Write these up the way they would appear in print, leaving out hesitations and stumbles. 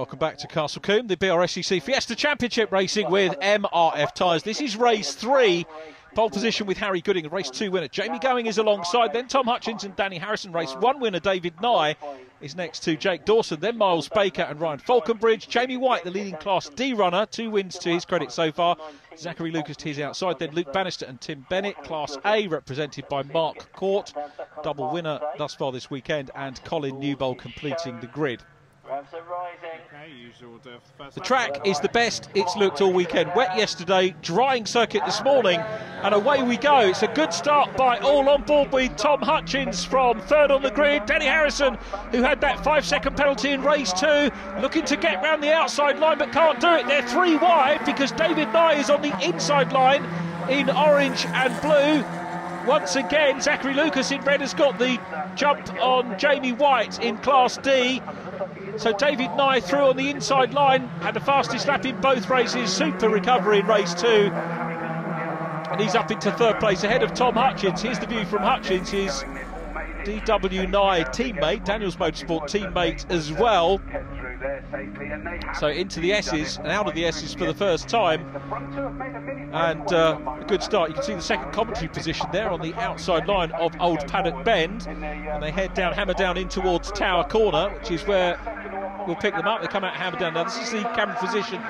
Welcome back to Castle Combe, the BRSCC Fiesta Championship racing with MRF Tyres. This is race 3. Pole position with Harry Gooding, race 2 winner. Jamie Going is alongside, then Tom Hutchins and Danny Harrison. Race 1 winner David Nye is next to Jake Dawson, then Miles Baker and Ryan Falconbridge. Jamie White, the leading Class D runner, 2 wins to his credit so far. Zachary Lucas to his outside, then Luke Bannister and Tim Bennett. Class A represented by Mark Court, double winner thus far this weekend, and Colin Newbold completing the grid. The track is the best it's looked all weekend. Wet yesterday, drying circuit this morning, and away we go. It's a good start by all on board with Tom Hutchins from third on the grid. Danny Harrison, who had that 5-second penalty in race 2, looking to get round the outside line but can't do it. They're 3 wide because David Nye is on the inside line in orange and blue. Once again, Zachary Lucas in red has got the jump on Jamie White in Class D. So David Nye through on the inside line, had the fastest lap in both races, super recovery in race 2. And he's up into third place ahead of Tom Hutchins. Here's the view from Hutchins, his DW Nye teammate, Daniels Motorsport teammate as well. So into the S's and out of the S's for the first time. And a good start. You can see the second commentary position there on the outside line of Old Paddock Bend. And they head down, hammer down in towards Tower Corner, which is where we'll pick them up. They come out hammer down. Now this is the camera position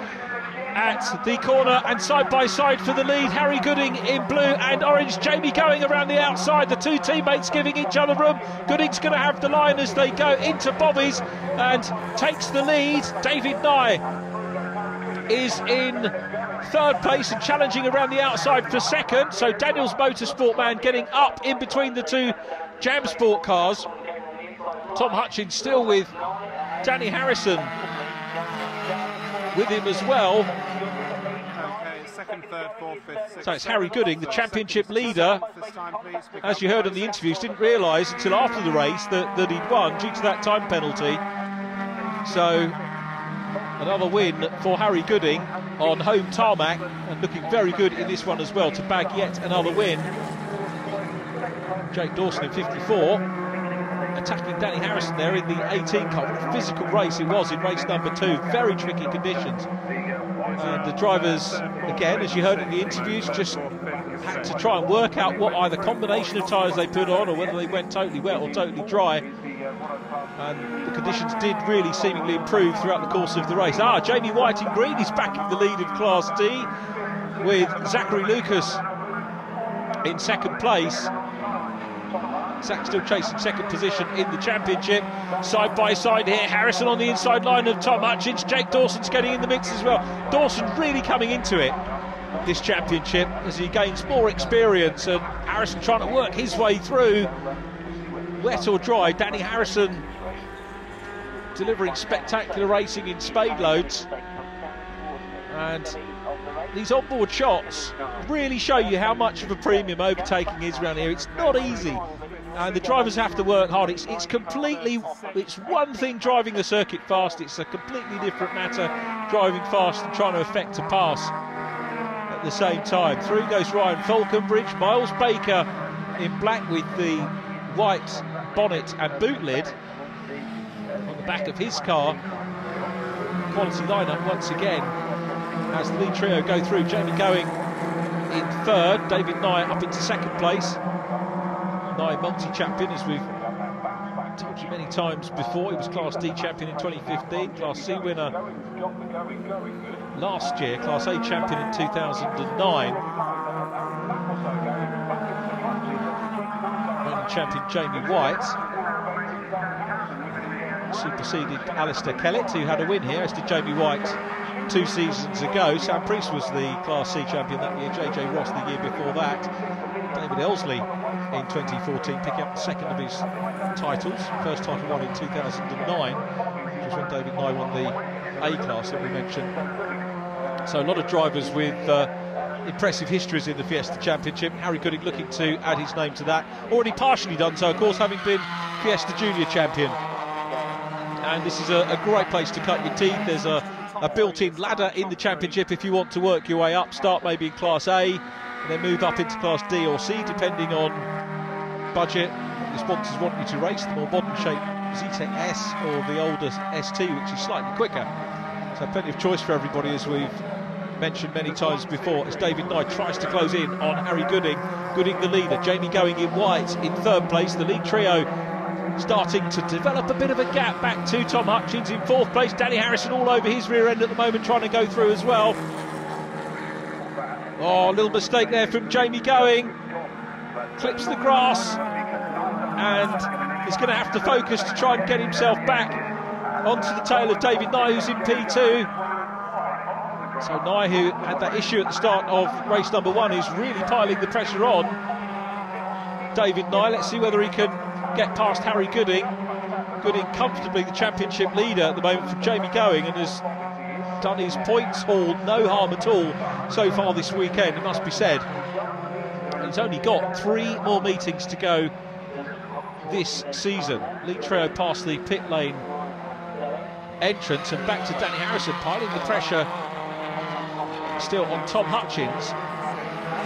at the corner, and side by side for the lead, Harry Gooding in blue and orange, Jamie Going around the outside, the two teammates giving each other room. Gooding's going to have the line as they go into Bobby's and takes the lead. David Nye is in third place and challenging around the outside for second, so Daniels Motorsport man getting up in between the two Jam Sport cars. Tom Hutchins still with Danny Harrison with him as well. Okay, second, third, fourth, fifth, sixth, so it's Harry Gooding, the championship leader. As you heard in the interviews, didn't realise until after the race that he'd won due to that time penalty. So another win for Harry Gooding on home tarmac, and looking very good in this one as well to bag yet another win. Jake Dawson in 54. Attacking Danny Harrison there in the 18 car. What a physical race it was in race number 2. Very tricky conditions. And the drivers, again, as you heard in the interviews, just had to try and work out what either combination of tyres they put on or whether they went totally wet or totally dry. And the conditions did really seemingly improve throughout the course of the race. Jamie White in green is back in the lead of Class D with Zachary Lucas in second place. Zach still chasing second position in the championship. Side by side here, Harrison on the inside line of Tom Hutchins. Jake Dawson's getting in the mix as well. Dawson really coming into it this championship as he gains more experience, and Harrison trying to work his way through. Wet or dry, Danny Harrison delivering spectacular racing in spade loads. And these onboard shots really show you how much of a premium overtaking is around here. It's not easy, and the drivers have to work hard. It's one thing driving the circuit fast, it's a completely different matter driving fast and trying to effect a pass at the same time. Through goes Ryan Falconbridge, Miles Baker in black with the white bonnet and boot lid on the back of his car. Quality lineup once again as the lead trio go through. Jamie Going in third, David Nye up into second place. Nye multi-champion, as we've told you many times before. He was Class D champion in 2015, Class C winner last year, Class A champion in 2009. Reigning champion Jamie White superseded Alistair Kellett, who had a win here, as did Jamie White 2 seasons ago. Sam Priest was the Class C champion that year, JJ Ross the year before that. David Elsley in 2014 picking up the second of his titles, first title won in 2009, which was when David Nye won the A class that we mentioned. So a lot of drivers with impressive histories in the Fiesta Championship. Harry Gooding looking to add his name to that. Already partially done so, of course, having been Fiesta Junior champion. And this is a great place to cut your teeth. There's a built-in ladder in the championship if you want to work your way up. Start maybe in Class A and then move up into Class D or C depending on budget. The sponsors want you to race. The more modern shape Z-Tech S or the older ST, which is slightly quicker. So plenty of choice for everybody, as we've mentioned many times before, as David Nye tries to close in on Harry Gooding. Gooding the leader, Jamie Going in white in third place. The lead trio starting to develop a bit of a gap back to Tom Hutchins in fourth place. Danny Harrison all over his rear end at the moment, trying to go through as well. Oh, a little mistake there from Jamie Going. Clips the grass and is going to have to focus to try and get himself back onto the tail of David Nye, who's in P2. So Nye, who had that issue at the start of race number 1, is really piling the pressure on David Nye. Let's see whether he can get past Harry Gooding. Gooding comfortably the championship leader at the moment from Jamie Going, and has done his points haul no harm at all so far this weekend, it must be said. He's only got 3 more meetings to go this season. Lead trio past the pit lane entrance and back to Danny Harrison, piling the pressure still on Tom Hutchins,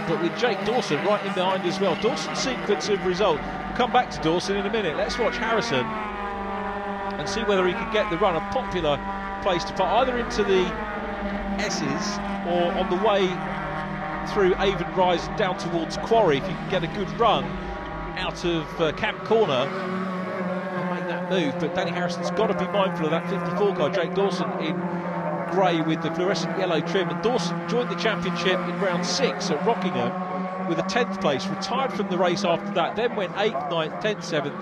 but with Jake Dawson right in behind as well. Dawson's sequence of result, we'll come back to Dawson in a minute. Let's watch Harrison and see whether he can get the run. A popular place to put either into the S's or on the way through Avon Rise down towards Quarry, if you can get a good run out of Camp Corner and make that move. But Danny Harrison's got to be mindful of that 54 car. Jake Dawson in grey with the fluorescent yellow trim, and Dawson joined the championship in round 6 at Rockingham with a 10th place, retired from the race after that, then went 8th, 9th, 10th, 7th,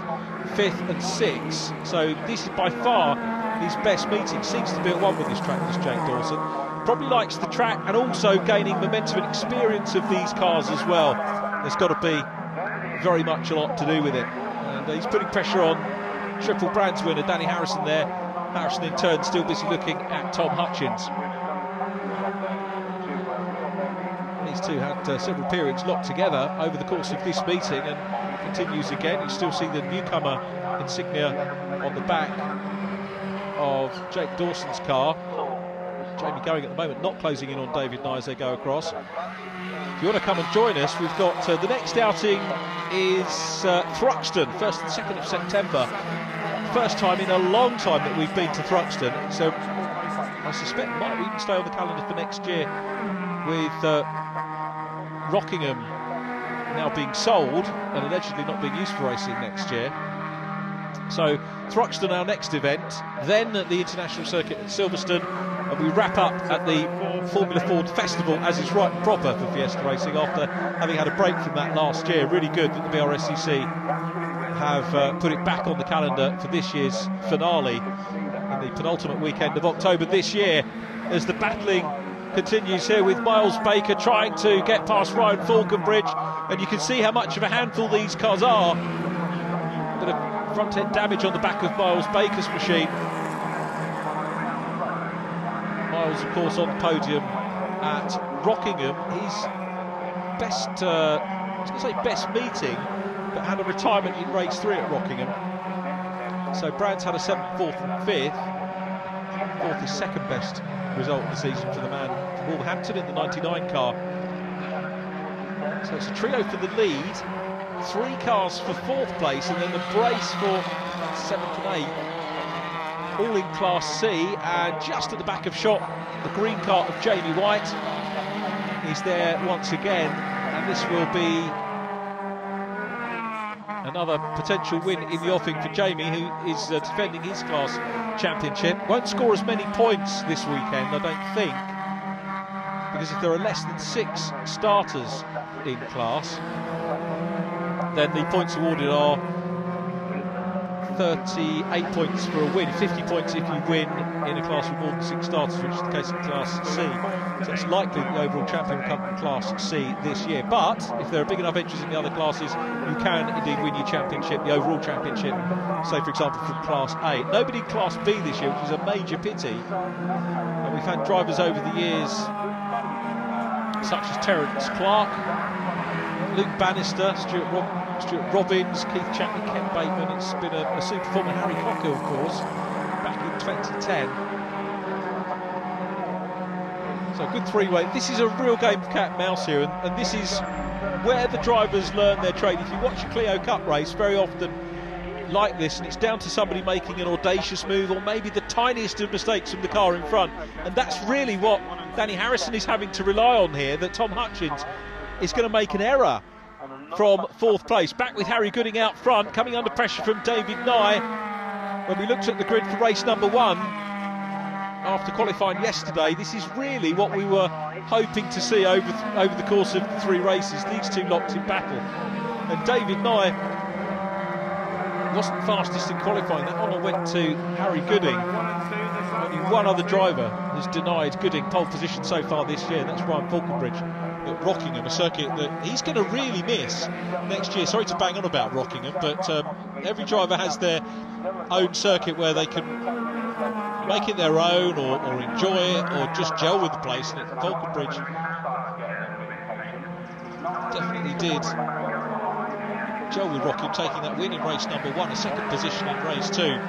5th and 6th. So this is by far his best meeting. Seems to be at one with this track, this Jake Dawson. Probably likes the track and also gaining momentum and experience of these cars as well. There's got to be very much a lot to do with it. And he's putting pressure on Triple Brands winner Danny Harrison there. Harrison in turn still busy looking at Tom Hutchins. These two had several periods locked together over the course of this meeting, and continues again. You still see the newcomer insignia on the back of Jake Dawson's car. Jamie Going at the moment not closing in on David Nye as they go across. If you want to come and join us, we've got the next outing is Thruxton, 1st and 2nd of September. First time in a long time that we've been to Thruxton, so I suspect might even stay on the calendar for next year, with Rockingham now being sold and allegedly not being used for racing next year. So Thruxton, our next event, then at the International Circuit at Silverstone, and we wrap up at the Formula Ford Festival, as is right and proper for Fiesta Racing, after having had a break from that last year. Really good that the BRSCC have put it back on the calendar for this year's finale in the penultimate weekend of October this year, as the battling continues here with Miles Baker trying to get past Ryan Falconbridge, and you can see how much of a handful these cars are. A bit of front end damage on the back of Miles Baker's machine. Miles, of course, on the podium at Rockingham. His best, I was going to say best meeting, but had a retirement in race 3 at Rockingham. So Brands had a 7th, 4th and 5th. 4th is second best result of the season for the man from Wolverhampton in the 99 car. So it's a trio for the lead, 3 cars for 4th place, and then the brace for 7th and 8th, all in Class C. And just at the back of shot, the green car of Jamie White is there once again, and this will be another potential win in the offing for Jamie, who is defending his class championship. Won't score as many points this weekend, I don't think, because if there are less than 6 starters in class, then the points awarded are 38 points for a win, 50 points if you win in a class with more than 6 starters, which is the case in Class C. So it's likely that the overall champion will come from Class C this year. But if there are big enough entries in the other classes, you can indeed win your championship, the overall championship, say for example from Class A. Nobody in Class B this year, which is a major pity. And we've had drivers over the years such as Terence Clark, Luke Bannister, Stuart Robbins, Keith Chapman, Ken Bateman. It's been a super performer. Harry Cocker, of course, back in 2010. So a good 3-way. This is a real game of cat and mouse here, and this is where the drivers learn their trade. If you watch a Clio Cup race, very often like this, and it's down to somebody making an audacious move or maybe the tiniest of mistakes from the car in front, and that's really what Danny Harrison is having to rely on here, that Tom Hutchins is going to make an error from 4th place. Back with Harry Gooding out front, coming under pressure from David Nye. When we looked at the grid for race number 1 after qualifying yesterday, this is really what we were hoping to see over the course of the 3 races, these two locked in battle. And David Nye wasn't fastest in qualifying. That honour went to Harry Gooding. Only one other driver has denied Gooding pole position so far this year, and that's Ryan Falconbridge at Rockingham, a circuit that he's going to really miss next year. Sorry to bang on about Rockingham, but every driver has their own circuit where they can make it their own or enjoy it or just gel with the place, and Falconbridge definitely did gel with Rockingham, taking that win in race number 1, a 2nd position in race 2.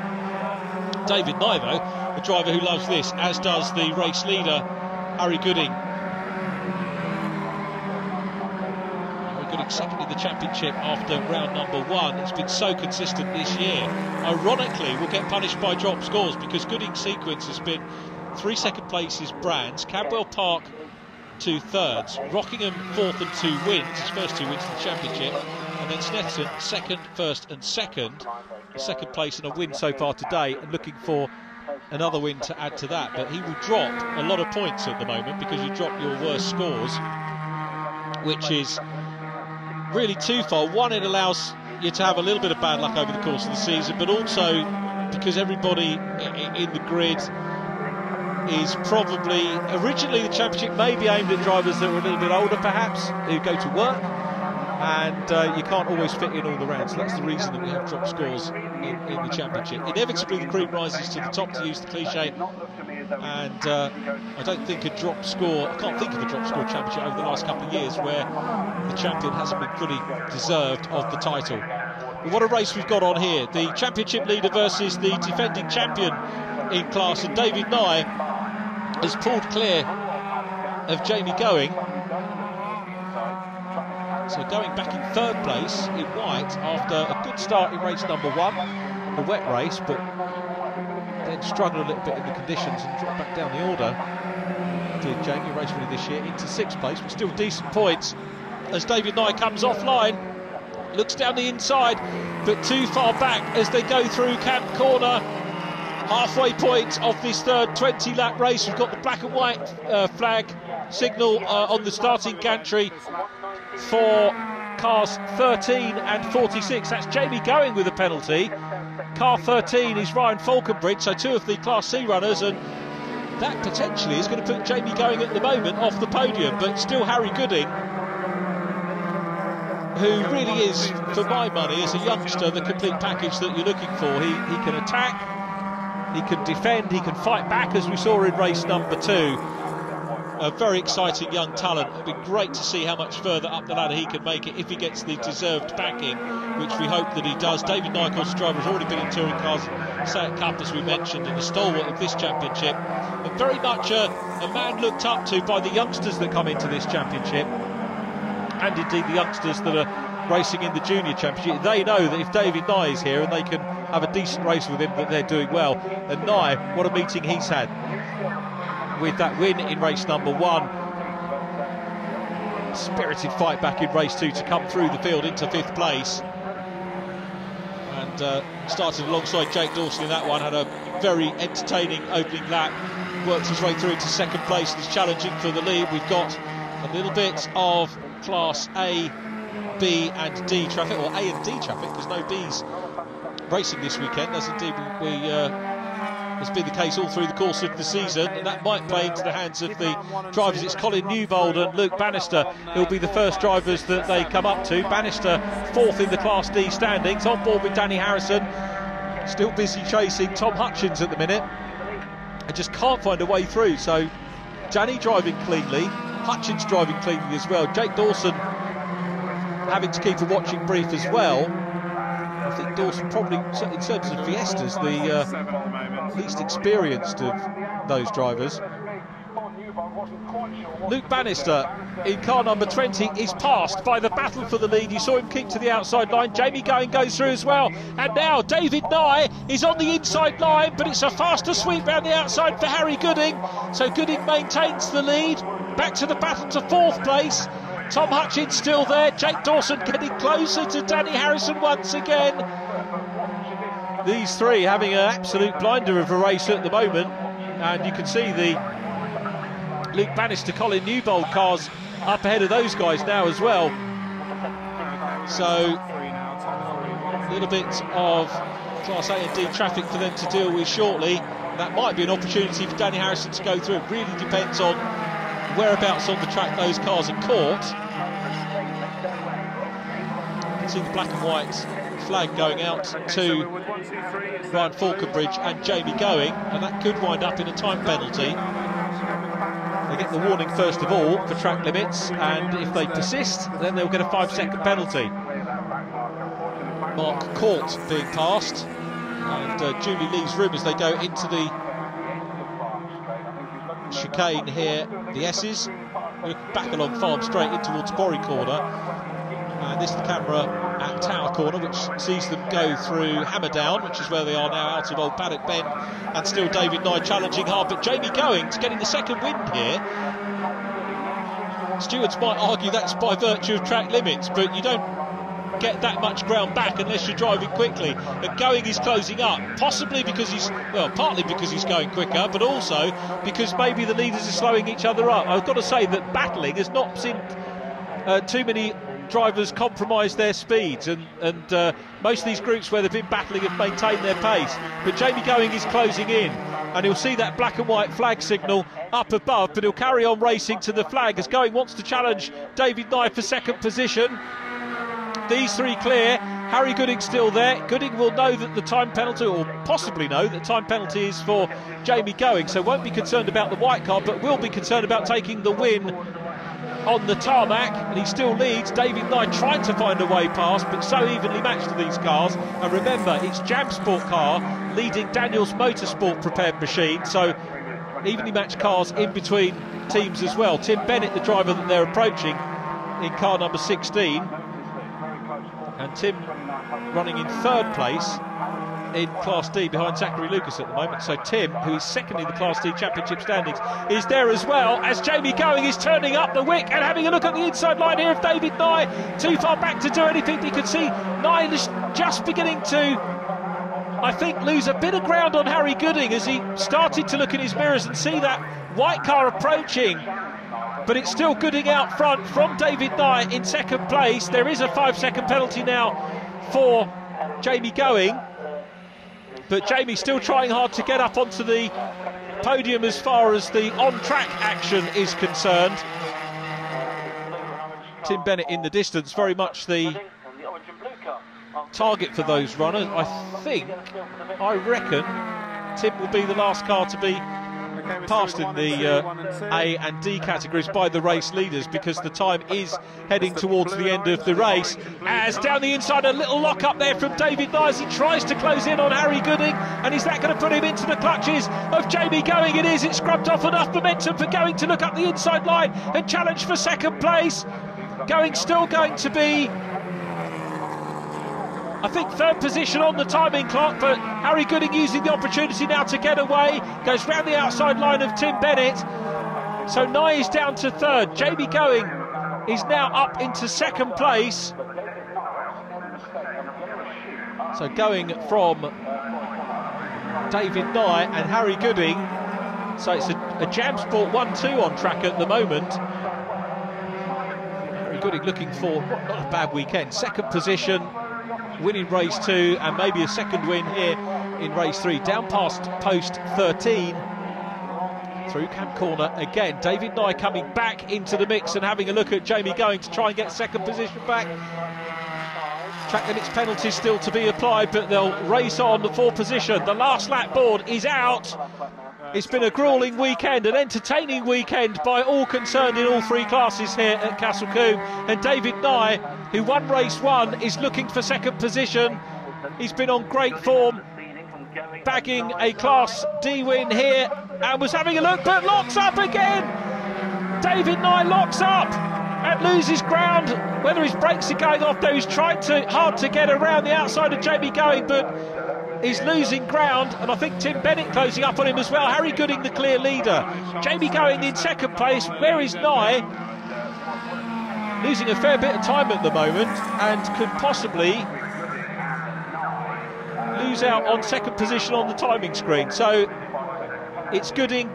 David Nye, though, a driver who loves this, as does the race leader, Harry Gooding. Harry Gooding second in the championship after round number 1. It's been so consistent this year. Ironically, will get punished by drop scores because Gooding's sequence has been 3 second places Brands, Cadwell Park 2 thirds, Rockingham 4th and 2 wins, his first 2 wins in the championship, and then Snetterton 2nd, 1st and 2nd, a 2nd place and a win so far today, and looking for another win to add to that. But he will drop a lot of points at the moment because you drop your worst scores, which is really twofold. One, it allows you to have a little bit of bad luck over the course of the season, but also because everybody in the grid is probably, originally the championship may be aimed at drivers that are a little bit older perhaps, who go to work, and you can't always fit in all the rounds. So that's the reason that we have drop scores in the championship. Inevitably the cream rises to the top, to use the cliche, and I don't think a drop score, I can't think of a drop score championship over the last couple of years where the champion hasn't been fully deserved of the title. But what a race we've got on here. The championship leader versus the defending champion in class, and David Nye has pulled clear of Jamie Going. So Going back in 3rd place in white after a good start in race number 1, a wet race, but then struggled a little bit in the conditions and dropped back down the order. Did Jamie, race winner this year, into 6th place, but still decent points as David Nye comes offline, looks down the inside, but too far back as they go through Camp Corner. Halfway point of this 3rd 20-lap race. We've got the black and white flag signal on the starting gantry for cars 13 and 46. That's Jamie Going with a penalty. Car 13 is Ryan Falconbridge, so 2 of the Class C runners, and that potentially is going to put Jamie Going at the moment off the podium, but still Harry Gooding, who really is, for my money, as a youngster, the complete package that you're looking for. He can attack, he can defend, he can fight back, as we saw in race number 2. A very exciting young talent. It'd be great to see how much further up the ladder he can make it if he gets the deserved backing, which we hope that he does. David Nye, the driver, has already been in touring cars, Seat Cup, as we mentioned, and a stalwart of this championship, and very much a man looked up to by the youngsters that come into this championship, and indeed the youngsters that are racing in the junior championship. They know that if David Nye is here and they can have a decent race with him, that they're doing well. And Nye, what a meeting he's had with that win in race number 1. Spirited fight back in race 2 to come through the field into 5th place, and started alongside Jake Dawson in that one. Had a very entertaining opening lap, worked his way through into 2nd place and is challenging for the lead. We've got a little bit of Class A, B and D traffic, or A and D traffic, because no B's racing this weekend, as indeed has been the case all through the course of the season, and that might play into the hands of the drivers. It's Colin Newbold and Luke Bannister who'll be the first drivers that they come up to. Bannister 4th in the Class D standings, on board with Danny Harrison, still busy chasing Tom Hutchins at the minute, and just can't find a way through. So Danny driving cleanly, Hutchins driving cleanly as well. Jake Dawson having to keep a watching brief as well. I think Dawson probably, in terms of Fiestas, the least experienced of those drivers. Luke Bannister in car number 20 is passed by the battle for the lead. You saw him keep to the outside line. Jamie Going goes through as well. And now David Nye is on the inside line, but it's a faster sweep round the outside for Harry Gooding. So Gooding maintains the lead. Back to the battle to 4th place. Tom Hutchins still there. Jake Dawson getting closer to Danny Harrison once again. These three having an absolute blinder of a race at the moment. And you can see the Luke Bannister, Colin Newbold cars up ahead of those guys now as well. So a little bit of Class A and D traffic for them to deal with shortly. That might be an opportunity for Danny Harrison to go through. It really depends on whereabouts on the track those cars are caught. You can see the black and white flag going out to Ryan Falconbridge and Jamie Going, and that could wind up in a time penalty. They get the warning first of all for track limits, and if they persist then they'll get a 5-second penalty. Mark Court being passed, and Julie Lee's room as they go into the chicane here, the S's, back along Farm Straight in towards Borry Corner, and this is the camera at Tower Corner, which sees them go through Hammerdown, which is where they are now, out of Old Paddock Bend, and still David Nye challenging hard, but Jamie Going's getting the second win here. Stewards might argue that's by virtue of track limits, but you don't get that much ground back unless you're driving quickly, and Going is closing up, possibly because he's, well, partly because he's going quicker, but also because maybe the leaders are slowing each other up. I've got to say that battling has not seen too many drivers compromise their speeds, and most of these groups where they've been battling have maintained their pace, but Jamie Going is closing in, and he'll see that black and white flag signal up above, but he'll carry on racing to the flag as Going wants to challenge David Nye for second position. These three clear. Harry Gooding still there. Gooding will know that the time penalty, or possibly know that time penalty is for Jamie Going, so won't be concerned about the white card, but will be concerned about taking the win on the tarmac, and he still leads. David Nye trying to find a way past, but so evenly matched to these cars. And remember, it's Jam Sport car leading Daniels Motorsport prepared machine, so evenly matched cars in between teams as well. Tim Bennett, the driver that they're approaching in car number 16, and Tim running in 3rd place in Class D behind Zachary Lucas at the moment. So Tim, who is second in the Class D Championship standings, is there as well, as Jamie Going is turning up the wick and having a look at the inside line here of David Nye. Too far back to do anything. You can see Nye is just beginning to, I think, lose a bit of ground on Harry Gooding as he started to look in his mirrors and see that white car approaching. But it's still Gooding out front from David Nye in 2nd place. There is a 5-second penalty now for Jamie Going, but Jamie still trying hard to get up onto the podium as far as the on-track action is concerned. Tim Bennett in the distance, very much the target for those runners. I reckon Tim will be the last car to be passed in the A and D categories by the race leaders, because the time is heading towards the end of the race. As down the inside, a little lock up there from David Nye as he tries to close in on Harry Gooding, and is that going to put him into the clutches of Jamie Going? It is. It scrubbed off enough momentum for Going to look up the inside line and challenge for 2nd place. Going still going to be, I think, 3rd position on the timing clock, but Harry Gooding using the opportunity now to get away, goes round the outside line of Tim Bennett. So Nye is down to 3rd. Jamie Going is now up into 2nd place. So going from David Nye and Harry Gooding. So it's a Jam Sport 1-2 on track at the moment. Harry Gooding looking for not a bad weekend. 2nd position, winning race 2, and maybe a 2nd win here in race 3. Down past post 13, through Camp Corner again. David Nye coming back into the mix and having a look at Jamie Going to try and get 2nd position back. Track limits penalties still to be applied, but they'll race on the 4th position. The last lap board is out. It's been a gruelling weekend, an entertaining weekend by all concerned in all 3 classes here at Castle Combe. And David Nye, who won race 1, is looking for 2nd position. He's been on great form, bagging a Class D win here, and was having a look, but locks up again. David Nye locks up and loses ground. Whether his brakes are going off, though, he's tried hard to get around the outside of Jamie Going, but he's losing ground, and I think Tim Bennett closing up on him as well. Harry Gooding, the clear leader. Jamie Going in second place. Where is Nye? Losing a fair bit of time at the moment and could possibly lose out on second position on the timing screen. So it's Gooding,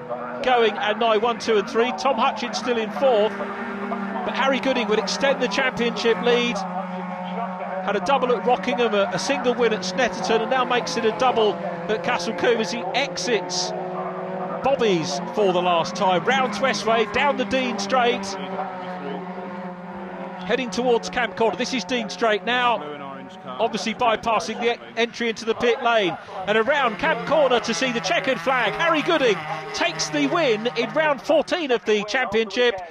Going and Nye 1, 2 and 3. Tom Hutchins still in fourth, but Harry Gooding would extend the championship lead. Had a double at Rockingham, a single win at Snetterton, and now makes it a double at Castle Combe as he exits Bobby's for the last time. Rounds Westway, down the Dean Straight, heading towards Camp Corner. This is Dean Straight now, obviously bypassing the entry into the pit lane, and around Camp Corner to see the checkered flag. Harry Gooding takes the win in round 14 of the championship.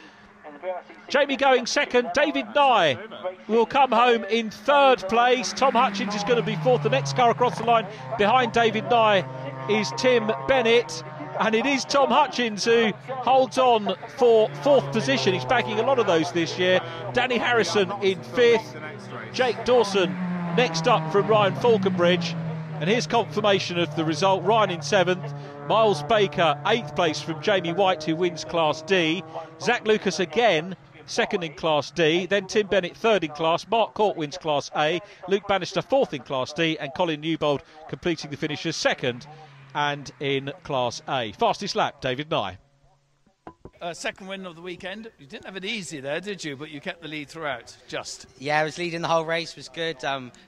Jamie Going second. David Nye will come home in third place. Tom Hutchins is going to be fourth. The next car across the line behind David Nye is Tim Bennett, and it is Tom Hutchins who holds on for fourth position. He's bagging a lot of those this year. Danny Harrison in fifth. Jake Dawson next up from Ryan Falconbridge, and here's confirmation of the result. Ryan in seventh. Miles Baker, 8th place from Jamie White, who wins Class D. Zach Lucas again, second in Class D. Then Tim Bennett, third in Class. Mark Court wins Class A. Luke Bannister, fourth in Class D. And Colin Newbold completing the finish as second and in Class A. Fastest lap, David Nye. Second win of the weekend. You didn't have it easy there, did you? But you kept the lead throughout, just. Yeah, I was leading the whole race, was good.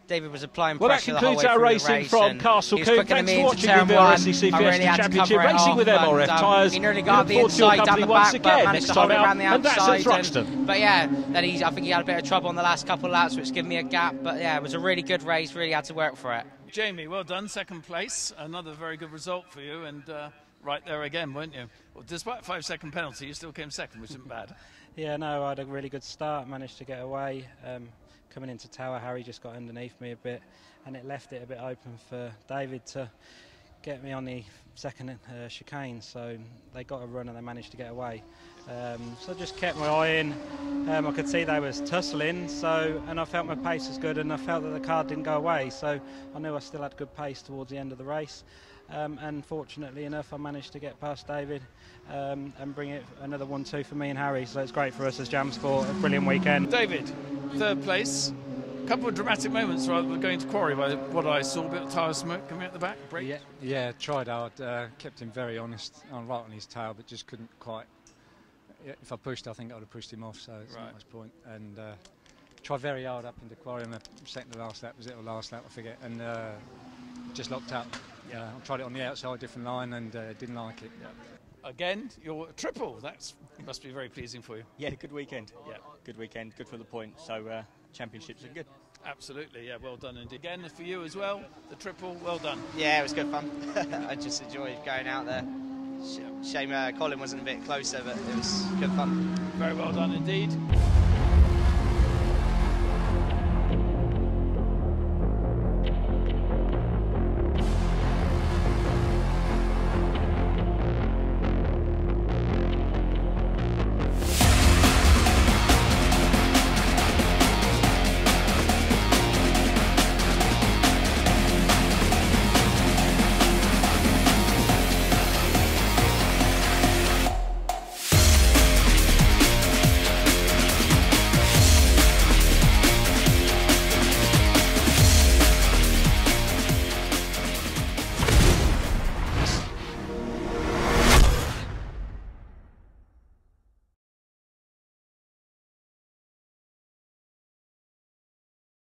David was applying pressure the whole way through the race. Well, that concludes our racing from Castle Combe. Thanks for watching the BRSCC Fiesta Championship, racing with MRF Tyres. He nearly got the inside down the back, but managed to hold it around the and that's at outside. Thruxton. But yeah, then I think he had a bit of trouble on the last couple of laps, which gave me a gap. But yeah, it was a really good race, really had to work for it. Jamie, well done, second place. Another very good result for you, and right there again, weren't you? Well, despite a 5-second penalty, you still came second, which isn't bad. Yeah, no, I had a really good start, managed to get away. Coming into Tower, Harry just got underneath me a bit, and it left it a bit open for David to get me on the second chicane, so they got a run and they managed to get away. So I just kept my eye in. I could see they was tussling, and I felt my pace was good, and I felt that the car didn't go away, so I knew I still had good pace towards the end of the race. And fortunately enough, I managed to get past David and bring it another 1-2 for me and Harry, so it's great for us as Jam Sport. A brilliant weekend. David, third place. A couple of dramatic moments rather than going to quarry by what I saw, a bit of tyre smoke coming out the back. Break. Yeah, tried hard, kept him very honest, right on his tail, but just couldn't quite. If I pushed, I think I would have pushed him off, so it's not much point. And tried very hard up into quarry on the second to last lap, was it, or last lap, I forget, and just locked up. Yeah, I tried it on the outside, different line, and didn't like it. Yeah. Again, your triple, that must be very pleasing for you. Yeah, good weekend. Yeah, good weekend, good for the point. So championships are good. Absolutely, yeah, well done. And again, for you as well, the triple, well done. Yeah, it was good fun. I just enjoyed going out there. Shame Colin wasn't a bit closer, but it was good fun. Very well done indeed.